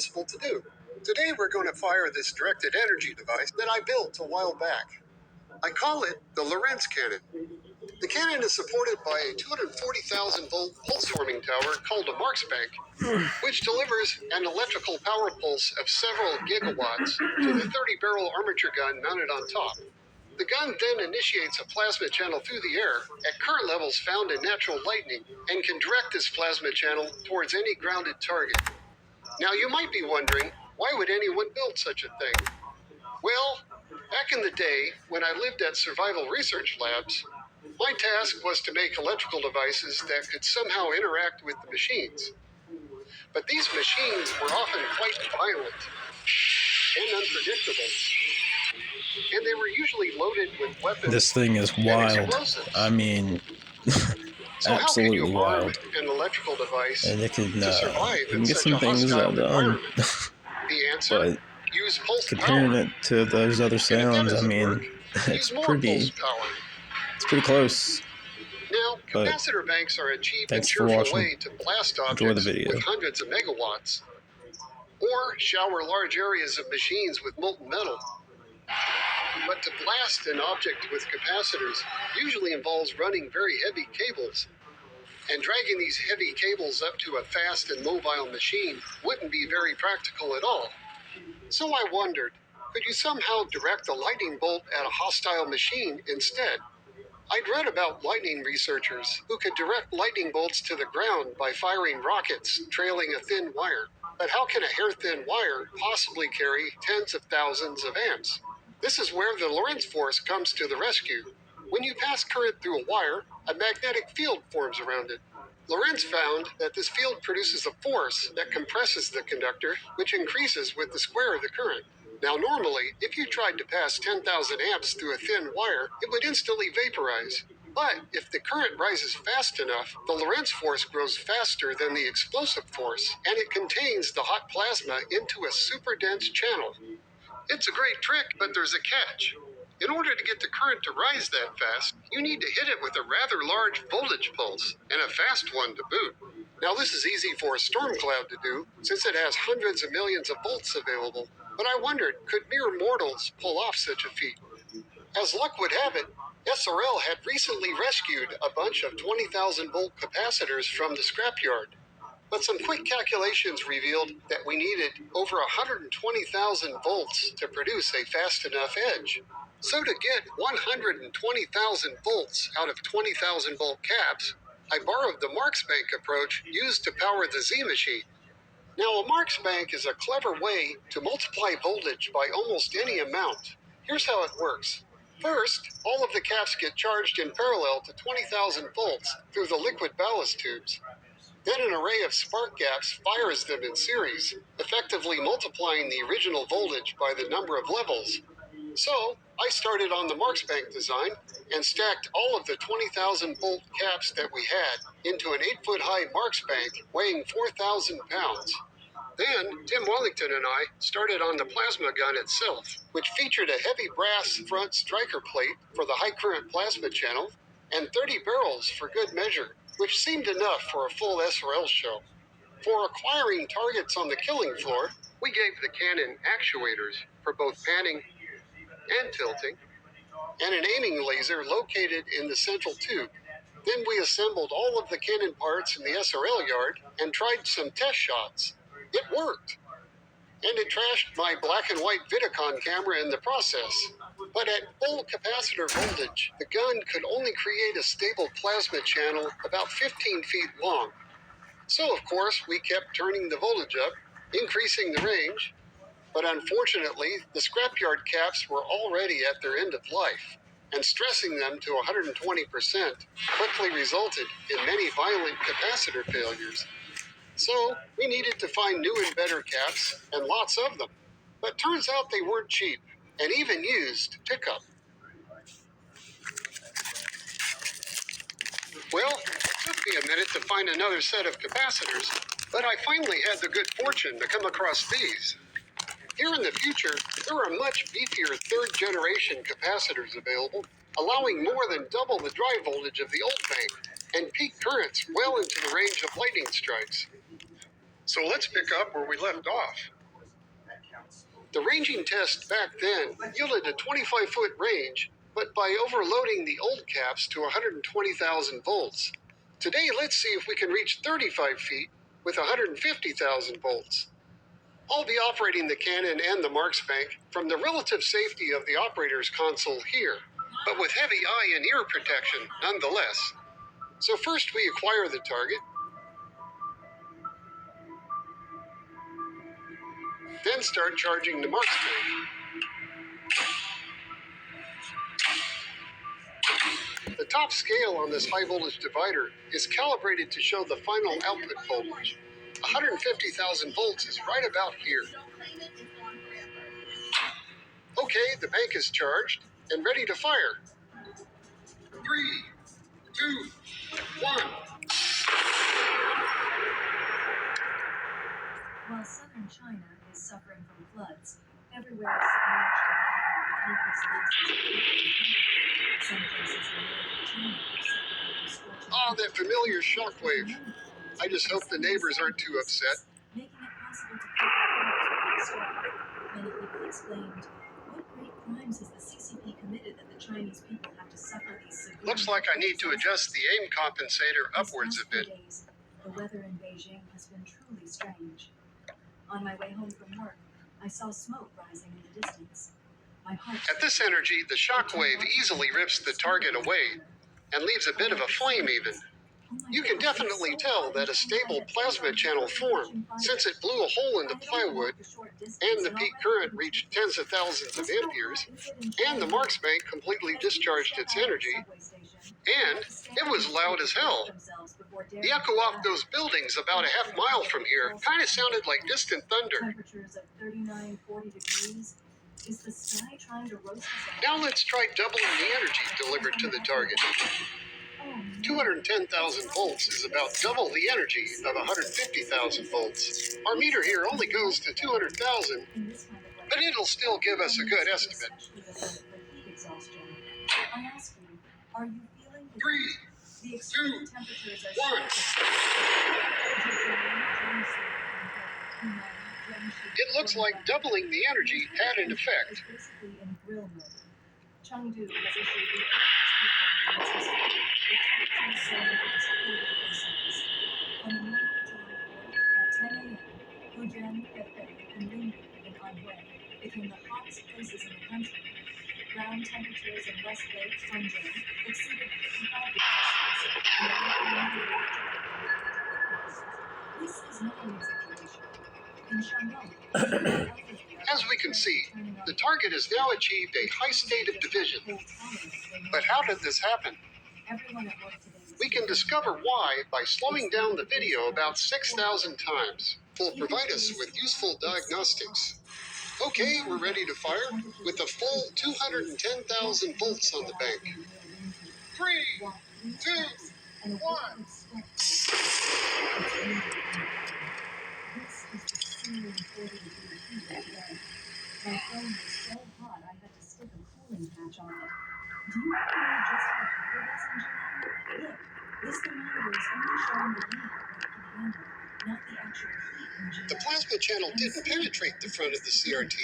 possible to do. Today we're going to fire this directed energy device that I built a while back. I call it the Lorentz cannon. The cannon is supported by a 240,000 volt pulse forming tower called a Marksbank, which delivers an electrical power pulse of several gigawatts to the 30-barrel armature gun mounted on top. The gun then initiates a plasma channel through the air at current levels found in natural lightning and can direct this plasma channel towards any grounded target. Now you might be wondering, why would anyone build such a thing? Well, back in the day, when I lived at Survival Research Labs, my task was to make electrical devices that could somehow interact with the machines. But these machines were often quite violent and unpredictable, and they were usually loaded with weapons. This thing is wild. I mean, so absolutely wild. An electrical device and it can in get some things done. The answer? But use pulse comparing power. it to those other sounds, I mean, it's pretty close. Now, But capacitor banks are a cheap and thanks for cheerful watching. way to blast Enjoy the objects video. with hundreds of megawatts, or shower large areas of machines with molten metal. But to blast an object with capacitors usually involves running very heavy cables, and dragging these heavy cables up to a fast and mobile machine wouldn't be very practical at all. So I wondered, could you somehow direct a lightning bolt at a hostile machine instead? I'd read about lightning researchers who could direct lightning bolts to the ground by firing rockets trailing a thin wire. But how can a hair-thin wire possibly carry tens of thousands of amps? This is where the Lorentz force comes to the rescue. When you pass current through a wire, a magnetic field forms around it. Lorentz found that this field produces a force that compresses the conductor, which increases with the square of the current. Now normally, if you tried to pass 10,000 amps through a thin wire, it would instantly vaporize. But if the current rises fast enough, the Lorentz force grows faster than the explosive force, and it contains the hot plasma into a super dense channel. It's a great trick, but there's a catch. In order to get the current to rise that fast, you need to hit it with a rather large voltage pulse, and a fast one to boot. Now this is easy for a storm cloud to do, since it has hundreds of millions of volts available. But I wondered, could mere mortals pull off such a feat? As luck would have it, SRL had recently rescued a bunch of 20,000 volt capacitors from the scrapyard. But some quick calculations revealed that we needed over 120,000 volts to produce a fast enough edge. So to get 120,000 volts out of 20,000 volt caps, I borrowed the Marksbank approach used to power the Z machine. Now a Marksbank is a clever way to multiply voltage by almost any amount. Here's how it works. First, all of the caps get charged in parallel to 20,000 volts through the liquid ballast tubes. Then an array of spark gaps fires them in series, effectively multiplying the original voltage by the number of levels. So, I started on the Marksbank design and stacked all of the 20,000 volt caps that we had into an 8-foot high Marksbank weighing 4,000 pounds. Then, Tim Wellington and I started on the plasma gun itself, which featured a heavy brass front striker plate for the high current plasma channel and 30 barrels for good measure, which seemed enough for a full SRL show. For acquiring targets on the killing floor, we gave the cannon actuators for both panning and tilting, and an aiming laser located in the central tube. Then we assembled all of the cannon parts in the SRL yard and tried some test shots. It worked! And it trashed my black and white Vidicon camera in the process. But at full capacitor voltage, the gun could only create a stable plasma channel about 15 feet long. So of course, we kept turning the voltage up, increasing the range, but unfortunately, the scrapyard caps were already at their end of life, and stressing them to 120% quickly resulted in many violent capacitor failures. So we needed to find new and better caps, and lots of them. But turns out they weren't cheap, and even used pickup. Well, it took me a minute to find another set of capacitors, but I finally had the good fortune to come across these. Here in the future, there are much beefier third-generation capacitors available, allowing more than double the drive voltage of the old bank, and peak currents well into the range of lightning strikes. So let's pick up where we left off. The ranging test back then yielded a 25-foot range, but by overloading the old caps to 120,000 volts. Today, let's see if we can reach 35 feet with 150,000 volts. I'll be operating the Canon and the Marksbank from the relative safety of the operator's console here, but with heavy eye and ear protection nonetheless. So first we acquire the target, then start charging the Marksbank. The top scale on this high voltage divider is calibrated to show the final output voltage. 150,000 volts is right about here. Okay, the bank is charged and ready to fire. 3, 2, 1. While southern China is suffering from floods, everywhere is submerged in countless thousands of people. Some places in northern China are suffering from scorching Ah, that familiar shockwave. I just hope the neighbors aren't too upset. making it possible to keep our homes without storm. Many people explained, what great crimes has the CCP committed that the Chinese people have to suffer these severe... Looks like I need to adjust the aim compensator upwards a bit. Days, the weather in Beijing has been truly strange. On my way home from work, I saw smoke rising in the distance. My heart... At this energy, the shockwave easily rips the target away and leaves a bit of a flame even. You can definitely tell that a stable plasma channel formed since it blew a hole in the plywood and the peak current reached tens of thousands of amperes and the Marksbank completely discharged its energy and it was loud as hell. The echo off those buildings about a half mile from here kind of sounded like distant thunder. Temperatures of 39, 40 degrees. Is the sky trying to roast us out? Now let's try doubling the energy delivered to the target. 210,000 volts is about double the energy of 150,000 volts. Our meter here only goes to 200,000, but it'll still give us a good estimate. I ask you, are you feeling 3, the extreme 2, temperatures are 1. It looks like doubling the energy had an effect. Basically in grill mode. Chengdu has issued the on the morning of July 4th at 10 a.m., Fujian, Hefei, and Ningbo in Anhui became the hottest places in the country. Ground temperatures in West Lake, Shenzhen, exceeded 55 degrees Celsius. This is not an exaggeration. In Shandong, As we can see, the target has now achieved a high state of division. But how did this happen? We can discover why by slowing down the video about 6,000 times. Will provide us with useful diagnostics. Okay, we're ready to fire with a full 210,000 volts on the bank. 3, 2, 1. My phone was so hot I had to stick a cooling patch on it. Do you want to know just how hot it is in July? Look, this thermometer is only showing the heat that it can handle, not the actual heat in July. The plasma channel didn't penetrate the front of the CRT,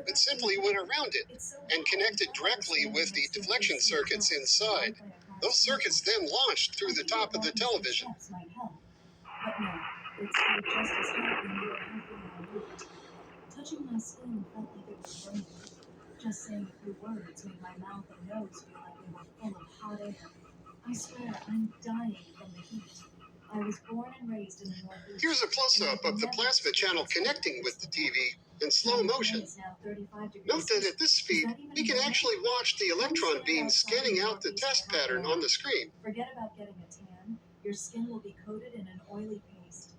but simply went around it and connected directly with the deflection circuits inside. Those circuits then launched through the top of the television. But no, it stayed just as hot when we were halfway on route. Touching my skin felt like it was burning. Just saying a few words made my mouth and nose feel like they were full of hot air. I swear, I'm dying from the heat. I was born and raised in the Northeast. Here's a close-up of the plasma channel connecting with the TV in slow motion. Note that at this speed, we can actually watch the electron beams scanning out the test pattern on the screen. Forget about getting a tan. Your skin will be coated in an oily paste.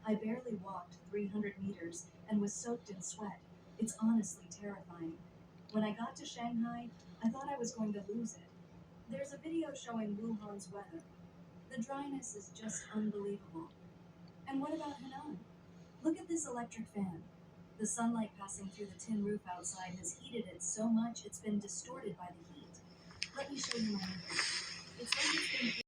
I barely walked 300 meters and was soaked in sweat. It's honestly terrifying. When I got to Shanghai, I thought I was going to lose it. There's a video showing Wuhan's weather. The dryness is just unbelievable. And what about Henan? Look at this electric fan. The sunlight passing through the tin roof outside has heated it so much it's been distorted by the heat. Let me show you my neighbor. It's like it's been